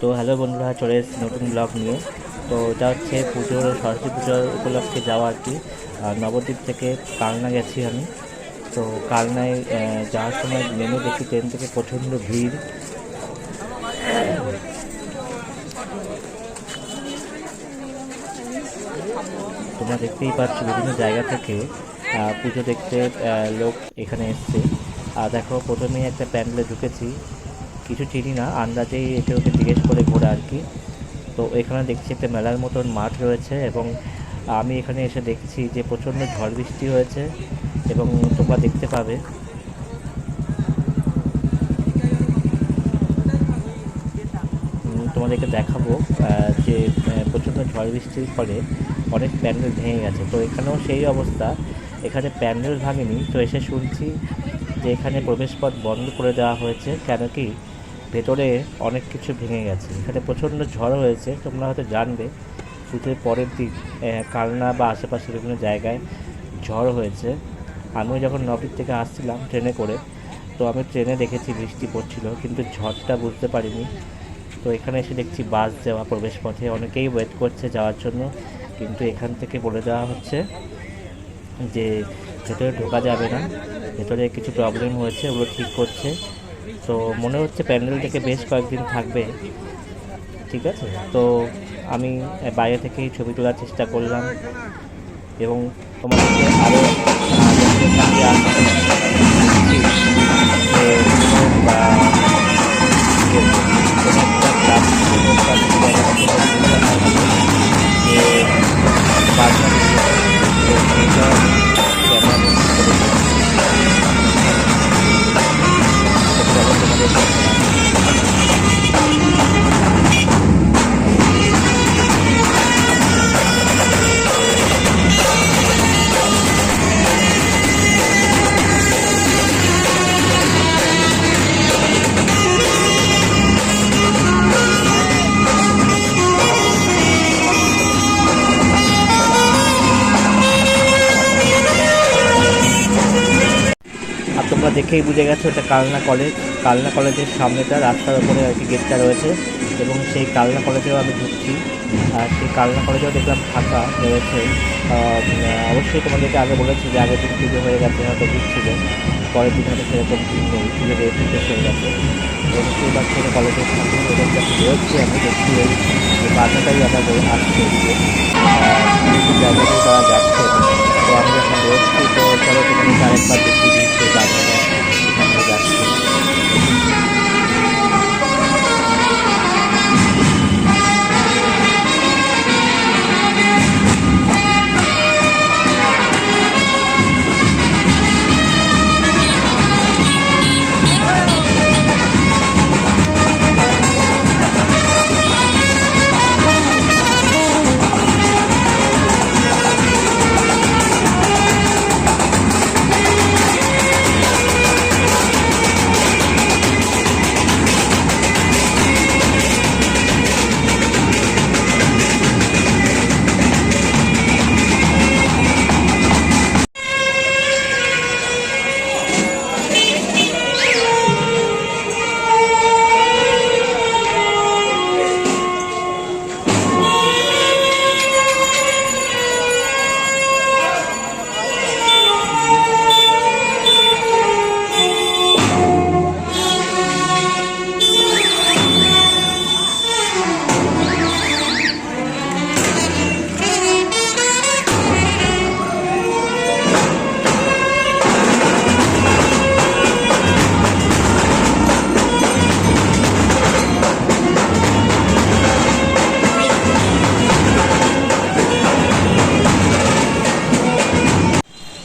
তো হ্যালো বন্ধুরা, চলে এসেছি নতুন ব্লগ নিয়ে। তো এটা হচ্ছে পুজোর, সরস্বতী পুজোর উপলক্ষে যাওয়া আর কি। আর নবদ্বীপ থেকে কালনা গেছি আমি। তো কালনায় যাওয়ার সময় নেমে দেখি ট্রেন থেকে প্রচণ্ড ভিড়। তোমরা দেখতেই পাচ্ছ বিভিন্ন জায়গা থেকে পুজো দেখতে লোক এখানে এসছে। আর দেখো, প্রথমেই একটা প্যান্ডেলে ঢুকেছি, কিছু চিনি না, আন্দাজেই একে ওকে জিজ্ঞেস করে ঘোরা আর কি। তো এখানে দেখছি একটা মেলার মতন মাঠ রয়েছে, এবং আমি এখানে এসে দেখছি যে প্রচণ্ড ঝড় বৃষ্টি হয়েছে। এবং তোমরা দেখতে পাবে, তোমাদেরকে দেখাবো যে প্রচণ্ড ঝড় বৃষ্টির ফলে অনেক প্যান্ডেল ভেঙে গেছে। তো এখানেও সেই অবস্থা, এখানে প্যান্ডেল ভাঙেনি। তো এসে শুনছি যে এখানে প্রবেশপথ বন্ধ করে দেওয়া হয়েছে, কেন কি ভেতরে অনেক কিছু ভেঙে গেছে। এখানে প্রচণ্ড ঝড় হয়েছে, তোমরা হয়তো জানবে পুজোর পরের দিন কালনা বা আশেপাশে বিভিন্ন জায়গায় ঝড় হয়েছে। আমিও যখন নবদ্বীপ থেকে আসছিলাম ট্রেনে করে, তো আমি ট্রেনে দেখেছি বৃষ্টি পড়ছিল, কিন্তু ঝড়টা বুঝতে পারিনি। তো এখানে এসে দেখছি বাস যাওয়া প্রবেশ পথে অনেকেই ওয়েট করছে যাওয়ার জন্য, কিন্তু এখান থেকে বলে দেওয়া হচ্ছে যে ভেতরে ঢোকা যাবে না, ভেতরে কিছু প্রবলেম হয়েছে, ওগুলো ঠিক করছে। তো মনে হচ্ছে প্যান্ডেল থেকে বেশ কয়েকদিন থাকবে। ঠিক আছে, তো আমি বাইরে থেকেই ছবি তোলার চেষ্টা করলাম, এবং তোমাদেরকে আরও আর তোমরা দেখেই বুঝে গেছো এটা কালনা কলেজ। কালনা কলেজের সামনেটা রাস্তার ওপরে আর কি গেটটা রয়েছে, এবং সেই কালনা কলেজেও আমি ঢুকছি। আর সেই কালনা কলেজেও দেখলাম ফাঁকা রয়েছে। অবশ্যই তোমাদেরকে আগে বলেছি যে আগের দিন পুজো হয়ে গেছে, হয়তো ভিড় ছিল, পরের দিন হয়তো সেরকম ভিড় নেই, পুজো দিয়ে শেষ হয়ে গেছে। এবং সেই বাস থেকে কলেজের সামনে এবং যখন বেরোচ্ছি আমি দেখছি ওই যে বাচ্চাটাই আবার আসছে এদিকে, জায়গাতেই তারা যাচ্ছে। তো আমি যখন বেরোচ্ছি, তো চলো তোমাদেরকে আরেকবার দেখিয়ে দিই সেই বাচ্চাটা এখান দিয়ে যাচ্ছে।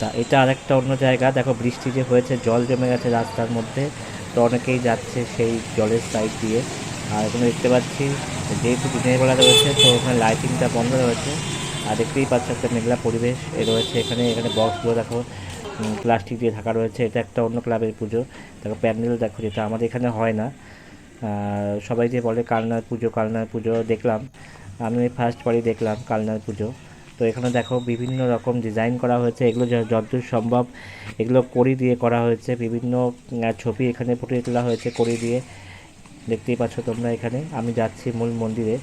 তা এটা আরেকটা অন্য জায়গা, দেখো বৃষ্টি যে হয়েছে জল জমে গেছে রাস্তার মধ্যে। তো অনেকেই যাচ্ছে সেই জলের সাইড দিয়ে। আর এখানে দেখতে পাচ্ছি যেহেতু দিনের বেলা রয়েছে, তো ওখানে লাইটিংটা বন্ধ রয়েছে। আর দেখতেই পাচ্ছ একটা মেঘলা পরিবেশ রয়েছে এখানে। এখানে বক্সগুলো দেখো প্লাস্টিক দিয়ে ঢাকা রয়েছে। এটা একটা অন্য ক্লাবের পুজো। দেখো প্যান্ডেল দেখো, যেটা আমাদের এখানে হয় না। সবাই যে বলে কালনার পুজো, কালনার পুজো দেখলাম, আমি ফার্স্ট বারই দেখলাম কালনার পুজো। তো এখানে দেখো বিভিন্ন রকম ডিজাইন করা হয়েছে, এগুলো যতদূর সম্ভব এগুলো কড়ি দিয়ে করা হয়েছে। বিভিন্ন ছবি এখানে ফুটিয়ে তোলা হয়েছে কড়ি দিয়ে। দেখতেই পাচ্ছ তোমরা। এখানে আমি যাচ্ছি মূল মন্দিরে।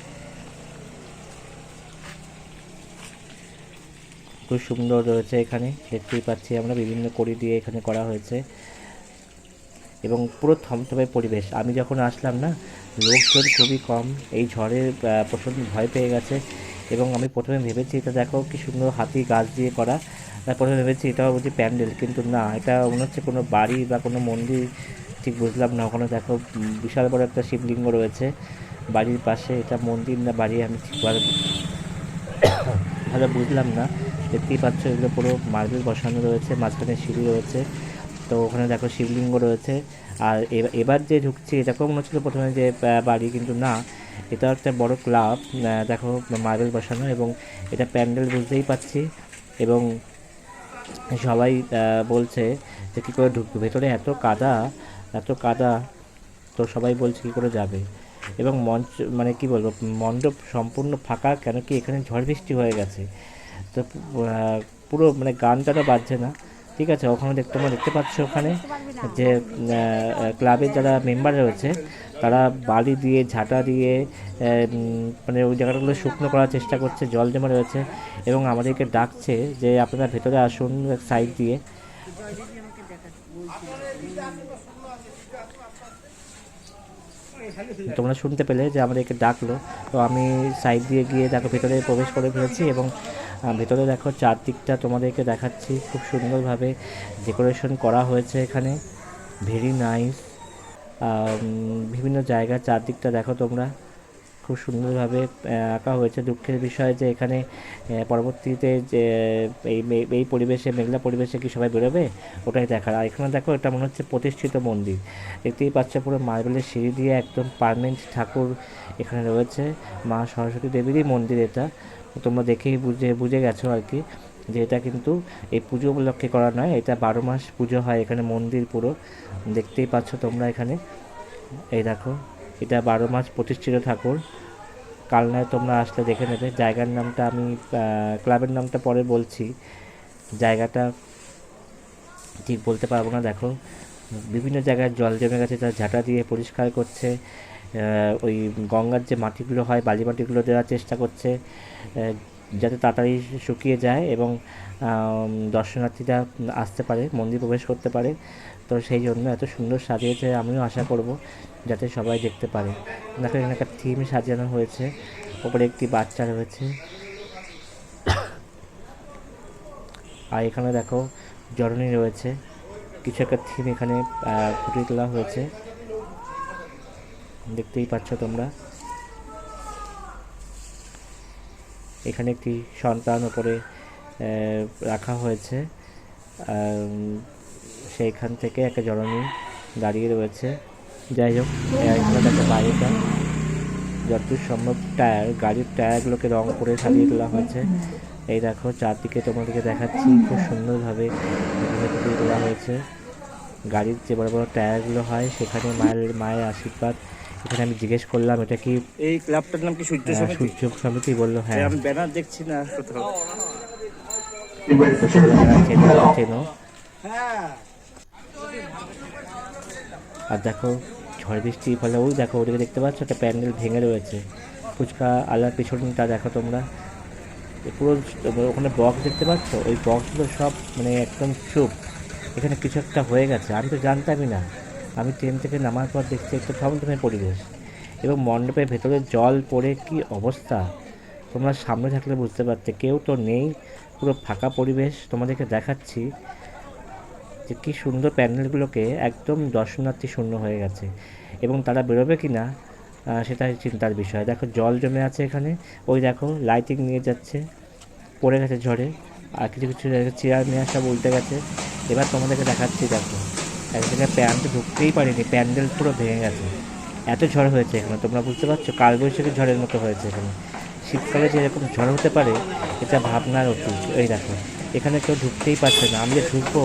খুব সুন্দর রয়েছে এখানে, দেখতেই পাচ্ছি আমরা, বিভিন্ন কড়ি দিয়ে এখানে করা হয়েছে এবং পুরো থমথমে পরিবেশ। আমি যখন আসলাম না, লোকজন খুবই কম। এই ঝড়ে প্রচণ্ড ভয় পেয়ে গেছে এবং আমি প্রথমে ভেবেছি এটা দেখো কি সুন্দর হাতি গাছ দিয়ে করা। প্রথমে ভেবেছি এটাও বুঝি প্যান্ডেল, কিন্তু না, এটা মনে হচ্ছে কোনো বাড়ি বা কোনো মন্দির, ঠিক বুঝলাম না। ওখানে দেখো বিশাল বড় একটা শিবলিঙ্গ রয়েছে বাড়ির পাশে। এটা মন্দির না বাড়ি আমি ঠিকভাবে ভালো বুঝলাম না। দেখতেই পাচ্ছ এগুলো পুরো মার্বেল বসানো রয়েছে, মাঝখানে সিঁড়ি রয়েছে। তো ওখানে দেখো শিবলিঙ্গ রয়েছে। আর এবার যে ঢুকছি এটাকেও মনে হচ্ছিলো প্রথমে যে বাড়ি, কিন্তু না, এটা একটা বড় ক্লাব। দেখো মার্বেল বসানো এবং এটা প্যান্ডেল বুঝতেই পারছি। এবং সবাই বলছে যে কী করে ঢুকবে ভেতরে, এত কাদা, এত কাদা। তো সবাই বলছে কী করে যাবে। এবং মঞ্চ মানে কি বলবো, মণ্ডপ সম্পূর্ণ ফাঁকা, কেন কি এখানে ঝড় বৃষ্টি হয়ে গেছে। তো পুরো মানে গান টানা বাজছে না, ঠিক আছে। ওখানে তোমরা দেখতে পাচ্ছ ওখানে যে ক্লাবের যারা মেম্বার রয়েছে তারা বালি দিয়ে ঝাঁটা দিয়ে মানে ওই জায়গাগুলো শুকনো করার চেষ্টা করছে, জল জমা রয়েছে এবং আমাদেরকে ডাকছে যে আপনারা ভেতরে আসুন সাইড দিয়ে। তোমরা শুনতে পেলে যে আমাদেরকে ডাকলো। তো আমি সাইড দিয়ে গিয়ে দেখো ভেতরে প্রবেশ করে ফেলেছি এবং ভেতরে দেখো চারদিকটা তোমাদেরকে দেখাচ্ছি। খুব সুন্দরভাবে ডেকোরেশন করা হয়েছে এখানে, ভেরি নাইস। বিভিন্ন জায়গার চারদিকটা দেখো তোমরা, খুব সুন্দরভাবে আঁকা হয়েছে। দুঃখের বিষয় যে এখানে পরবর্তীতে যে এই পরিবেশে, মেঘলা পরিবেশে কি সবাই বেরোবে ওটাই দেখার। আর এখানে দেখো এটা মনে হচ্ছে প্রতিষ্ঠিত মন্দির, দেখতেই পাচ্ছ পুরো মার্বেলের সিঁড়ি দিয়ে একদম পার্মানেন্ট ঠাকুর এখানে রয়েছে। মা সরস্বতী দেবীরই মন্দির এটা, তোমরা দেখেই বুঝে গেছো আর কি যে এটা কিন্তু এই পুজো উপলক্ষে করা নয়, এটা 12 মাস পুজো হয় এখানে মন্দির পুরো। দেখতেই পাচ্ছ তোমরা এখানে, এই দেখো এটা 12 মাস প্রতিষ্ঠিত ঠাকুর। কালনায় তোমরা আসলে দেখে নেবে। জায়গার নামটা আমি ক্লাবের নামটা পরে বলছি, জায়গাটা ঠিক বলতে পারবো না। দেখো বিভিন্ন জায়গায় জল জমে গেছে, তার ঝাঁটা দিয়ে পরিষ্কার করছে। ওই গঙ্গার যে মাটিগুলো হয়, বালি মাটিগুলো দেওয়ার চেষ্টা করছে যাতে তাড়াতাড়ি শুকিয়ে যায় এবং দর্শনার্থীরা আসতে পারে, মন্দির প্রবেশ করতে পারে। তো সেই জন্য এত সুন্দর সাজিয়েছে, আমিও আশা করব যাতে সবাই দেখতে পারে। দেখো এখানে একটা থিম সাজানো হয়েছে, ওপরে একটি বাচ্চা রয়েছে। আর এখানে দেখো জরনি রয়েছে, কিছু একটা থিম এখানে ফুটিয়ে তোলা হয়েছে, দেখতেই পাচ্ছ তোমরা। এখানে একটি সন্তান ওপরে রাখা হয়েছে, সেইখান থেকে একটা জননী দাঁড়িয়ে রয়েছে। যাই হোক, এখানে দেখো বাড়িটা যতদূর সম্ভব গাড়ির টায়ারগুলোকে রং করে সাজিয়ে তোলা হয়েছে। এই দেখো চারদিকে তোমাদেরকে দেখাচ্ছি, খুব সুন্দরভাবে এখানে ফুটিয়ে তোলা হয়েছে। গাড়ির যে বড় বড় টায়ারগুলো হয় সেখানে মায়ের আশীর্বাদ। এখানে আমি জিজ্ঞেস করলাম এটা কি এই ক্লাবটার নাম কি সূর্য সমিতি, বললো হ্যাঁ। আমি ব্যানার দেখছি না কোথাও। চেনো। আর দেখো ঝড় বৃষ্টির ফলে ওই দেখো ওদিকে দেখতে পাচ্ছ একটা প্যান্ডেল ভেঙে রয়েছে, ফুচকা আলার পেছনটা দেখো তোমরা। পুরো ওখানে বক্স দেখতে পাচ্ছ, ওই বক্সগুলো সব মানে একদম চুপ, এখানে কিছু একটা হয়ে গেছে। আমি তো জানতামই না, আমি ট্রেন থেকে নামার পর দেখছি একটা থমথমে পরিবেশ এবং মণ্ডপের ভেতরে জল পড়ে কি অবস্থা, তোমরা সামনে থাকলে বুঝতে পারতে। কেউ তো নেই, পুরো ফাঁকা পরিবেশ। তোমাদেরকে দেখাচ্ছি যে কী সুন্দর প্যান্ডেলগুলোকে একদম দর্শনার্থী শূন্য হয়ে গেছে এবং তারা বেরোবে কি না সেটাই চিন্তার বিষয়। দেখো জল জমে আছে এখানে, ওই দেখো লাইটিং নিয়ে যাচ্ছে, পড়ে গেছে ঝড়ে। আর কিছু কিছু চেয়ার মেয়ার সব উল্টে গেছে। এবার তোমাদেরকে দেখাচ্ছি, দেখো এক জায়গায় প্যান্ট ঢুকতেই পারিনি, প্যান্ডেল পুরো ভেঙে গেছে। এত ঝড় হয়েছে এখানে, তোমরা বুঝতে পারছো, কালবৈশাখী ঝড়ের মতো হয়েছে এখানে। শীতকালে যে এরকম ঝড় হতে পারে এটা ভাবনার অতীত। এই দেখো এখানে কেউ ঢুকতেই পারছে না, আমি যে ঢুকবো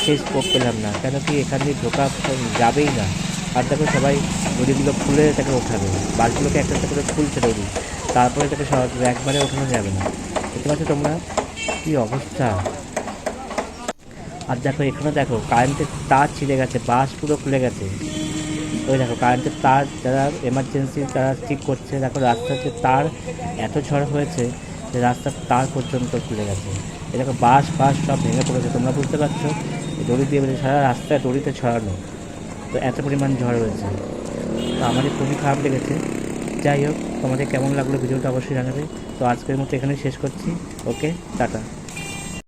সেই স্কোপ পেলাম না, কেন কি এখান দিয়ে ঢোকা যাবেই না। আর দেখো সবাই দড়িগুলো খুলে এটাকে ওঠাবে, বাসগুলোকে একটা একটা করে খুলছে দড়ি, তারপরে এটাকে একবারে ওঠানো যাবে না। দেখতে পাচ্ছ তোমরা কী অবস্থা। আর দেখো এখানে দেখো কারেন্টের তার ছিঁড়ে গেছে, বাস পুরো খুলে গেছে। ওই দেখো কারেন্টের তার যারা এমার্জেন্সি তারা ঠিক করছে, দেখো রাস্তার যে তার এত ঝড় হয়েছে যে রাস্তার তার পর্যন্ত খুলে গেছে। এ দেখো বাঁশ সব ভেঙে পড়েছে, তোমরা বুঝতে পারছো, এই দড়ি দিয়ে বেঁধে সারা রাস্তায় দড়িতে ছড়ানো, তো এত পরিমাণ ঝড় হয়েছে। তো আমাদের খুবই খারাপ লেগেছে। যাই হোক, তোমাদের কেমন লাগলো ভিডিওটা অবশ্যই জানাবে। তো আজকের মতো এখানেই শেষ করছি। ওকে, টাটা।